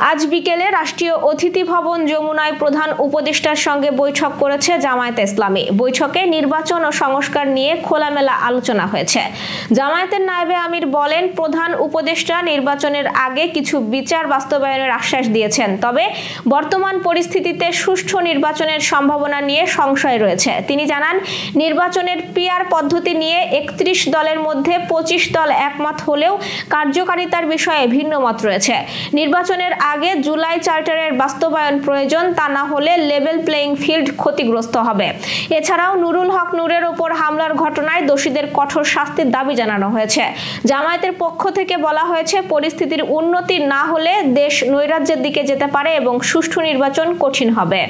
আজ বিকেলে রাষ্ট্রীয় অতিথি ভবন যমুনায় প্রধান উপদেষ্টার সঙ্গে বৈঠক করেছে জামায়াতে ইসলামী। বৈঠকে নির্বাচন ও সংস্কার নিয়ে খোলামেলা আলোচনা হয়েছে। জামায়াতের নায়েবে আমির বলেন, প্রধান উপদেষ্টা নির্বাচনের আগে কিছু বিচার বাস্তবায়নের আশ্বাস দিয়েছেন, তবে বর্তমান পরিস্থিতিতে সুষ্ঠু নির্বাচনের সম্ভাবনা নিয়ে সংশয় রয়েছে। তিনি জানান, নির্বাচনের পিআর পদ্ধতি নিয়ে ৩১ দলের মধ্যে ২৫ দল একমত হলেও কার্যকারিতার বিষয়ে ভিন্ন মত রয়েছে। নির্বাচনের আগে জুলাই চার্টারের বাস্তবায়ন প্রয়োজন, তা না হলে লেভেল প্লেইং ফিল্ড ক্ষতিগ্রস্ত হবে। এছাড়াও নুরুল হক নূরের ওপর হামলার ঘটনায় দোষীদের কঠোর শাস্তির দাবি জানানো হয়েছে। জামায়াতের পক্ষ থেকে বলা হয়েছে, পরিস্থিতির উন্নতি না হলে দেশ নৈরাজ্যের দিকে যেতে পারে এবং সুষ্ঠু নির্বাচন কঠিন হবে।